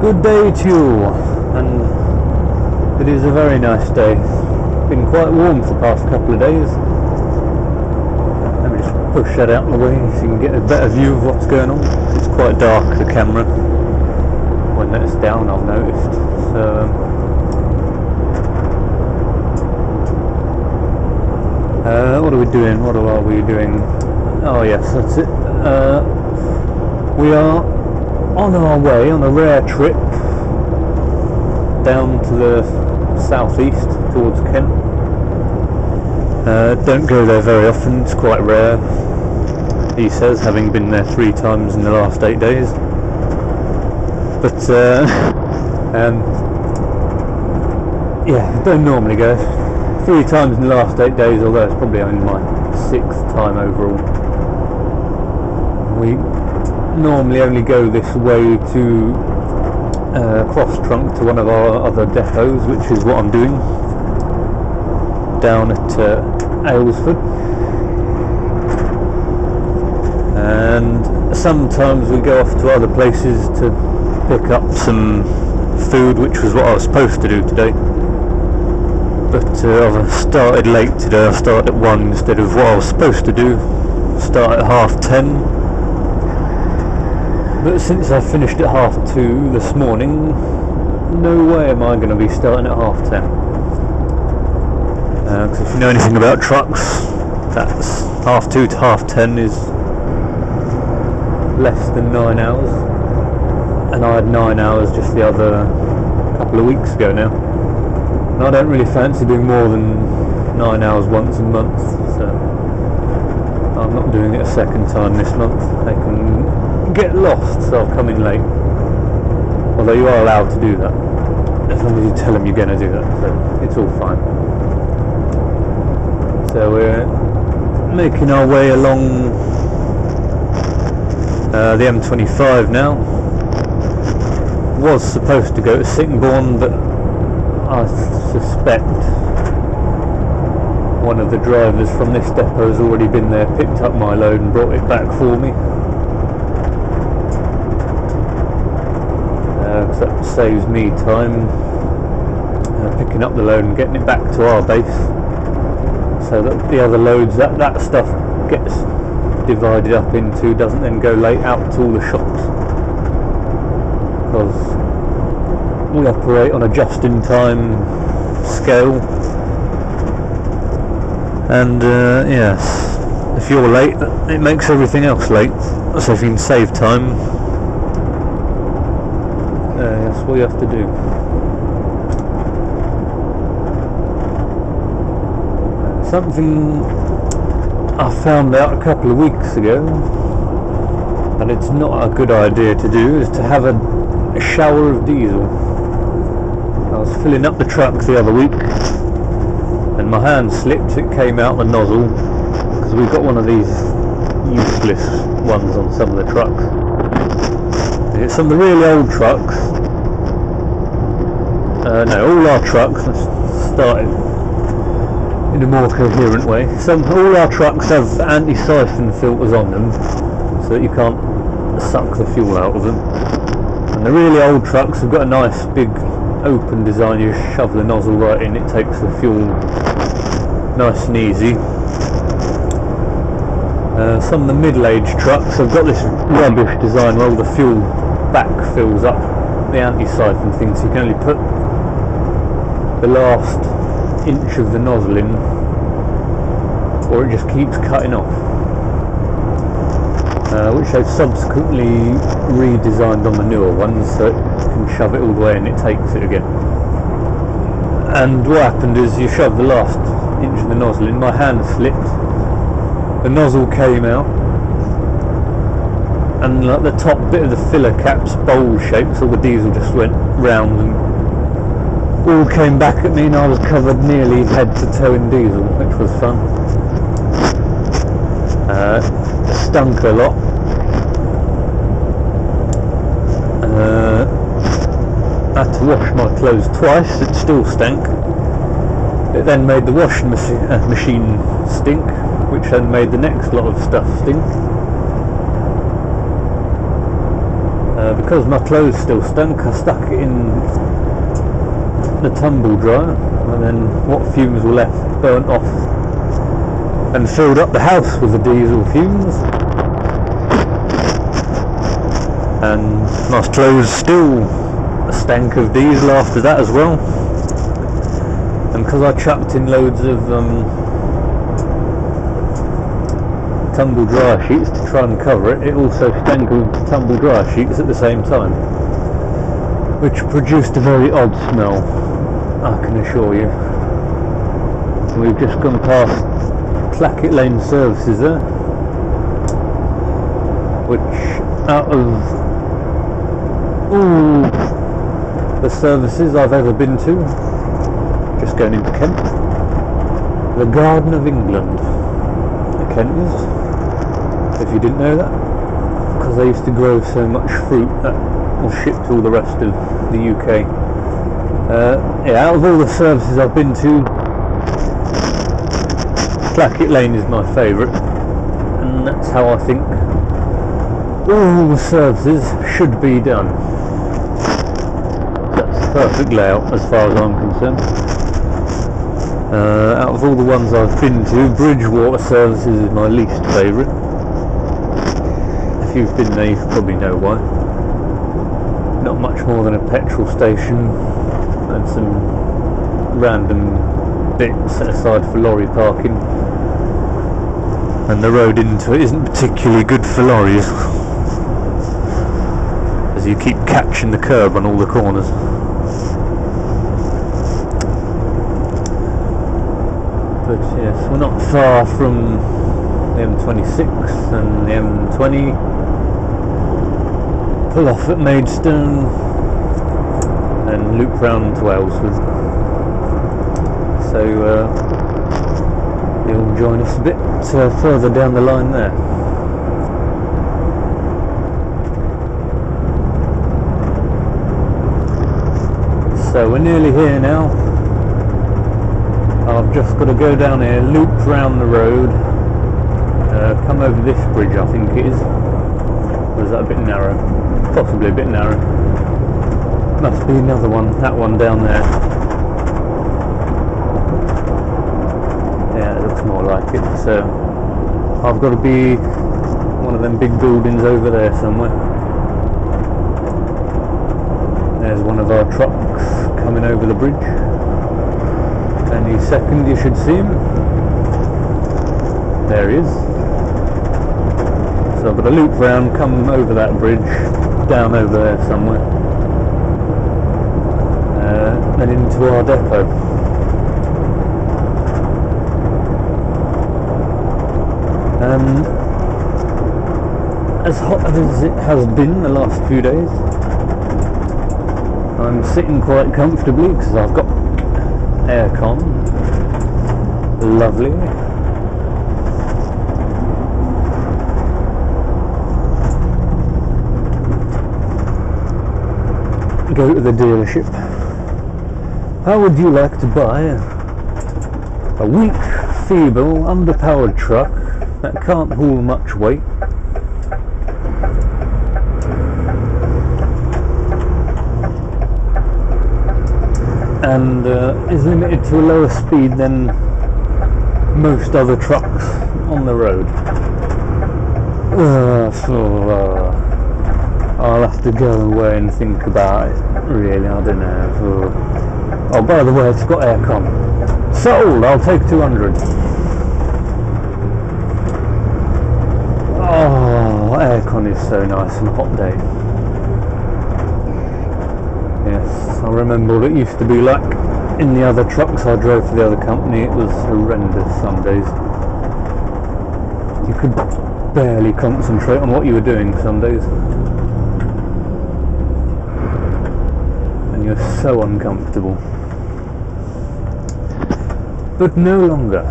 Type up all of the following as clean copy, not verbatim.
Good day to you, and it is a very nice day. It's been quite warm for the past couple of days. Let me just push that out of the way so you can get a better view of what's going on. It's quite dark, the camera, when that's down, I've noticed. So, what are we doing? What are we doing? Oh yes, that's it. We are on our way on a rare trip down to the southeast towards Kent. Don't go there very often, it's quite rare, he says, having been there 3 times in the last 8 days. But yeah, don't normally go 3 times in the last 8 days, although it's probably only my 6th time overall. We normally only go this way to cross trunk to one of our other depots, which is what I'm doing down at Aylesford, and sometimes we go off to other places to pick up some food, which was what I was supposed to do today, but I've started late today. I started at 1 instead of what I was supposed to do, start at 10:30. But since I finished at 2:30 this morning, no way am I going to be starting at 10:30. Because if you know anything about trucks, that's 2:30 to 10:30 is less than 9 hours. And I had 9 hours just the other couple of weeks ago now. And I don't really fancy doing more than 9 hours once a month, so I'm not doing it a second time this month. I can get lost, so I'll come in late. Although you are allowed to do that, as long as you tell them you're going to do that, so it's all fine. So we're making our way along the M25 now. Was supposed to go to Sittingbourne, but I suspect one of the drivers from this depot has already been there, picked up my load and brought it back for me. Because that saves me time picking up the load and getting it back to our base, so that the other loads, that stuff gets divided up into, doesn't then go late out to all the shops, because we operate on a just-in-time scale, and yes, if you're late, it makes everything else late. So if you can save time, that's what you have to do. Something I found out a couple of weeks ago, and it's not a good idea to do, is to have a shower of diesel. I was filling up the truck the other week and my hand slipped. It came out the nozzle, because we've got one of these useless ones on some of the trucks. It's some of the really old trucks. No, all our trucks, let's start it in a more coherent way. All our trucks have anti-siphon filters on them, so that you can't suck the fuel out of them. And the really old trucks have got a nice big open design. You shove the nozzle right in, it takes the fuel nice and easy. Some of the middle-aged trucks have got this rubbish design where all the fuel back fills up the anti-siphon thing, so you can only put the last inch of the nozzle in, or it just keeps cutting off, which they've subsequently redesigned on the newer ones, so it can shove it all the way and it takes it again. And what happened is, you shove the last inch of the nozzle in, my hand slipped, the nozzle came out, and like the top bit of the filler cap's bowl shaped, so the diesel just went round and all came back at me, and I was covered nearly head to toe in diesel, which was fun. It stunk a lot. I had to wash my clothes twice, it still stank. It then made the washing machine stink, which then made the next lot of stuff stink. because my clothes still stunk, I stuck it in the tumble dryer, and then what fumes were left burnt off and filled up the house with the diesel fumes. And my clothes still stank of diesel after that as well. And because I chucked in loads of tumble dryer sheets to try and cover it, it also stank of tumble dryer sheets at the same time, which produced a very odd smell, I can assure you. We've just gone past Clackett Lane Services there, which out of all the services I've ever been to, just going into Kent, the Garden of England, Kent is, if you didn't know that, because they used to grow so much fruit that was shipped to all the rest of the UK. Yeah, out of all the services I've been to, Clackett Lane is my favourite, and that's how I think all the services should be done. That's the perfect layout as far as I'm concerned. Out of all the ones I've been to, Bridgewater Services is my least favourite. If you've been there, you probably know why. Not much more than a petrol station and some random bits set aside for lorry parking. And the road into it isn't particularly good for lorries, as you keep catching the curb on all the corners. But yes, we're not far from the M26 and the M20. Pull off at Maidstone and loop round to Aylesford. So you'll join us a bit further down the line there. So we're nearly here now. I've just got to go down here, loop round the road, come over this bridge, I think it is. Or is that a bit narrow? Possibly a bit narrow. Must be another one, that one down there. Yeah, it looks more like it. So I've got to be one of them big buildings over there somewhere. There's one of our trucks coming over the bridge. Any second you should see him. There he is. So I've got to loop round, come over that bridge, down over there somewhere, then into our depot. As hot as it has been the last few days, I'm sitting quite comfortably because I've got aircon. Lovely. Go to the dealership. How would you like to buy a weak, feeble, underpowered truck that can't haul much weight? And is limited to a lower speed than most other trucks on the road. I'll have to go away and think about it, really, I don't know. Oh, by the way, it's got aircon. Sold! I'll take 200. Oh, aircon is so nice on a hot day. Yes, I remember what it used to be like in the other trucks I drove for the other company. It was horrendous some days. You could barely concentrate on what you were doing some days. And you're so uncomfortable. But no longer.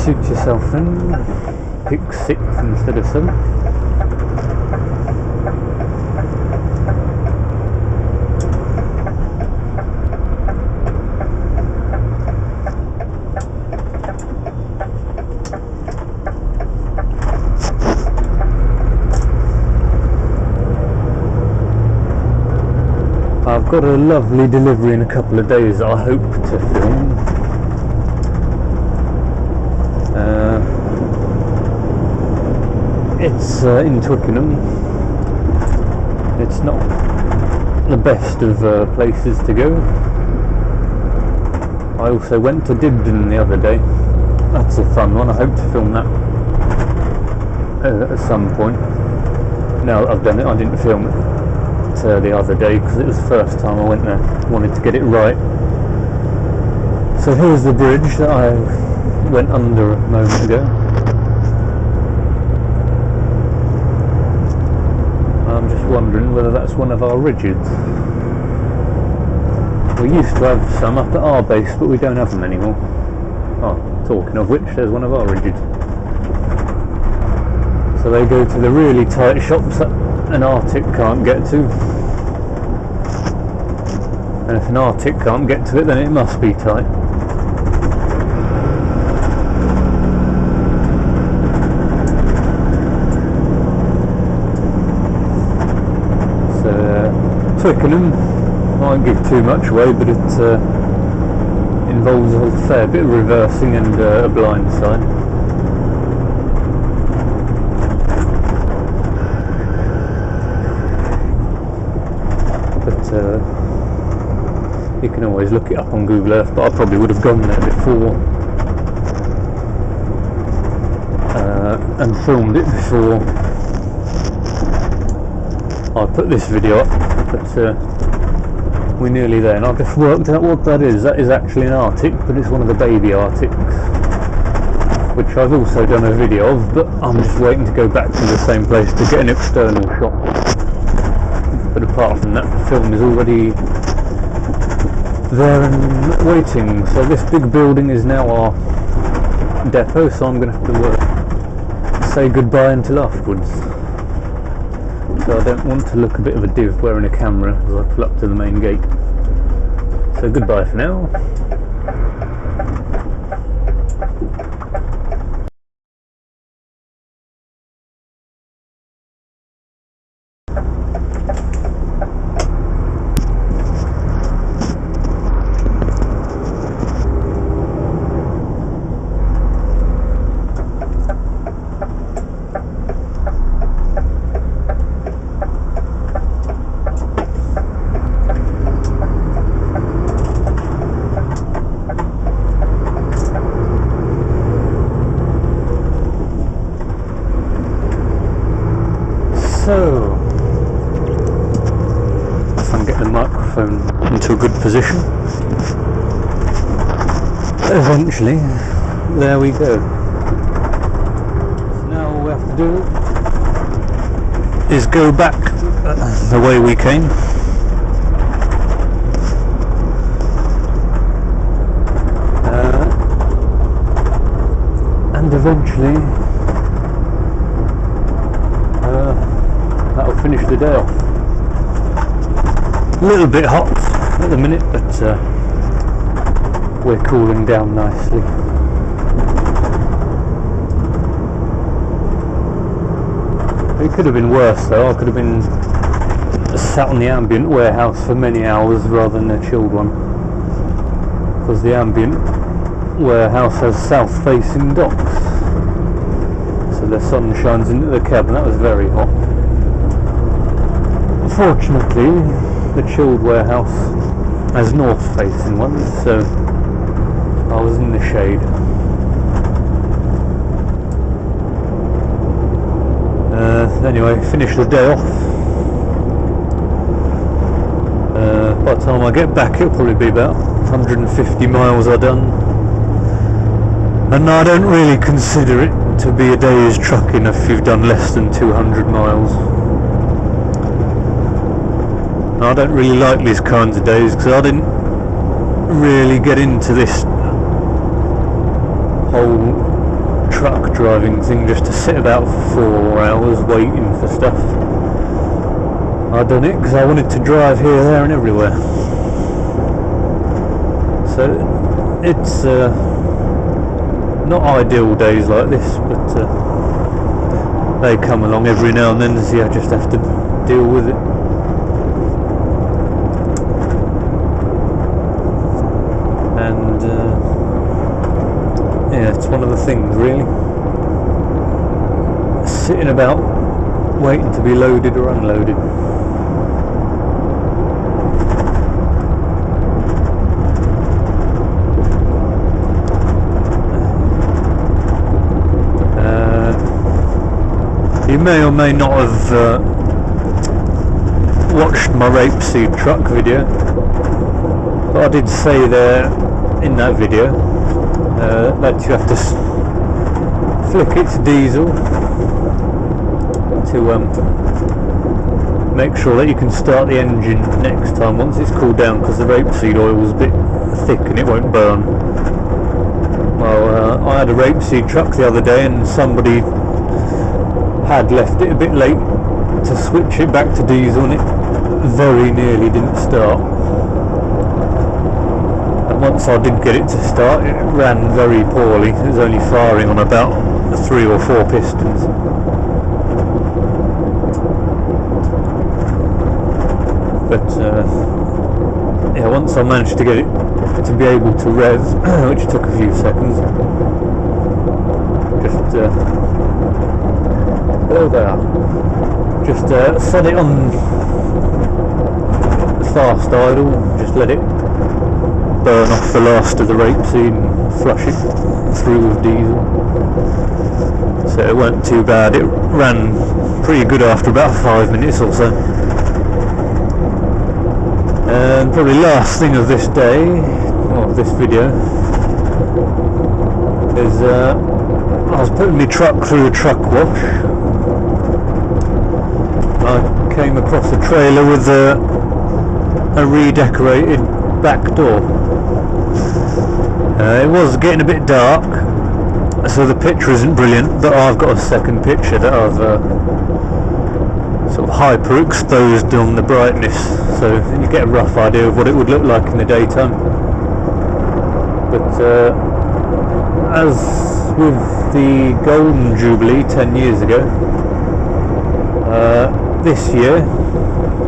Suit yourself in, pick 6th instead of 7th. I've got a lovely delivery in a couple of days that I hope to film. It's in Twickenham. It's not the best of places to go. I also went to Dibden the other day. That's a fun one. I hope to film that at some point. Now that I've done it, I didn't film it the other day because it was the first time I went there. Wanted to get it right. So here's the bridge that I went under a moment ago. I'm just wondering whether that's one of our rigids. We used to have some up at our base, but we don't have them anymore. Oh, talking of which, there's one of our rigids. So they go to the really tight shops that an Arctic can't get to. And if an Arctic can't get to it, then it must be tight. So, Twickenham, I won't give too much away, but it involves a fair bit of reversing and a blind side. But you can always look it up on Google Earth, but I probably would have gone there before and filmed it before I put this video up, but we're nearly there, and I've just worked out what that is. That is actually an Arctic, but it's one of the baby Arctics, which I've also done a video of, but I'm just waiting to go back to the same place to get an external shot. But apart from that, the film is already there and waiting. So this big building is now our depot, so I'm going to have to say goodbye until afterwards. So I don't want to look a bit of a div wearing a camera as I pull up to the main gate. So goodbye for now. So, if I can get the microphone into a good position, eventually, there we go. So now all we have to do is go back the way we came. And eventually that'll finish the day off. A little bit hot at the minute, but we're cooling down nicely. It could have been worse though. I could have been sat on the ambient warehouse for many hours rather than a chilled one, because the ambient warehouse has south-facing docks, so the sun shines into the cabin. That was very hot. Fortunately, the chilled warehouse has north-facing ones, so I was in the shade. Anyway, finish the day off. By the time I get back, it'll probably be about 150 miles I've done, and I don't really consider it to be a day's trucking if you've done less than 200 miles. I don't really like these kinds of days because I didn't really get into this whole truck driving thing just to sit about for 4 hours waiting for stuff. I done it because I wanted to drive here, there and everywhere. So it's not ideal days like this, but they come along every now and then, so I just have to deal with it. and yeah, it's one of the things really. Sitting about waiting to be loaded or unloaded. You may or may not have watched my rapeseed truck video, but I did say there in that video that you have to flick its diesel to make sure that you can start the engine next time once it's cooled down, because the rapeseed oil was a bit thick and it won't burn. Well, I had a rapeseed truck the other day and somebody had left it a bit late to switch it back to diesel, and it very nearly didn't start. And once I did get it to start, it ran very poorly. It was only firing on about 3 or 4 pistons. But yeah, once I managed to get it to be able to rev, which took a few seconds, just hello there. Just set it on fast idle, just let it burn off the last of the rapeseed and flush it through with diesel. So it weren't too bad, it ran pretty good after about 5 minutes or so. And probably last thing of this day, or this video, is I was putting my truck through a truck wash. I came across a trailer with a redecorated back door. It was getting a bit dark, so the picture isn't brilliant, but I've got a second picture that I've sort of hyper exposed on the brightness, so you get a rough idea of what it would look like in the daytime. But as with the Golden Jubilee 10 years ago, this year,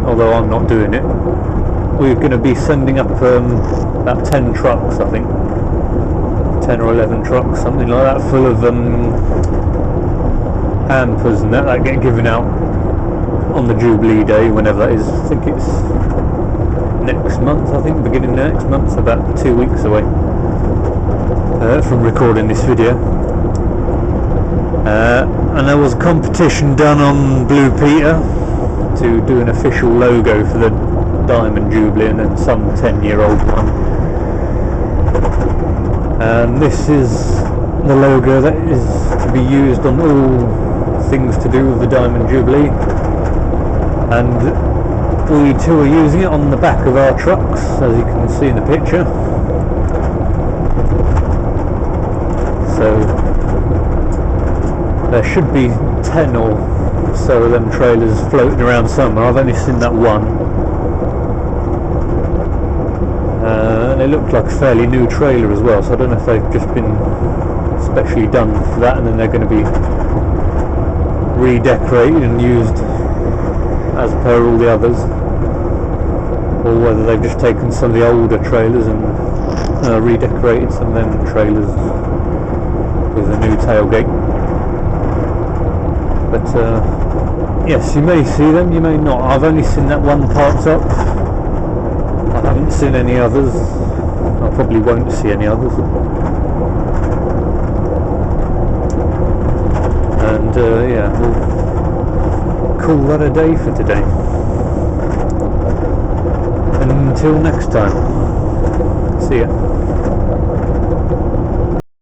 although I'm not doing it, we're going to be sending up about 10 trucks, I think, 10 or 11 trucks, something like that, full of hampers and that get given out on the Jubilee Day, whenever that is. I think it's next month, beginning next month, about 2 weeks away from recording this video. And there was a competition done on Blue Peter to do an official logo for the Diamond Jubilee, and then some 10-year-old one. And this is the logo that is to be used on all things to do with the Diamond Jubilee. And we too are using it on the back of our trucks, as you can see in the picture. So there should be 10 or so of them trailers floating around somewhere. I've only seen that one. And it looked like a fairly new trailer as well, so I don't know if they've just been specially done for that and then they're going to be redecorated and used as per all the others, or whether they've just taken some of the older trailers and redecorated some of them trailers with a new tailgate. But yes, you may see them, you may not. I've only seen that one parked up. I haven't seen any others. I probably won't see any others. And yeah, we'll call that a day for today. And until next time, see ya.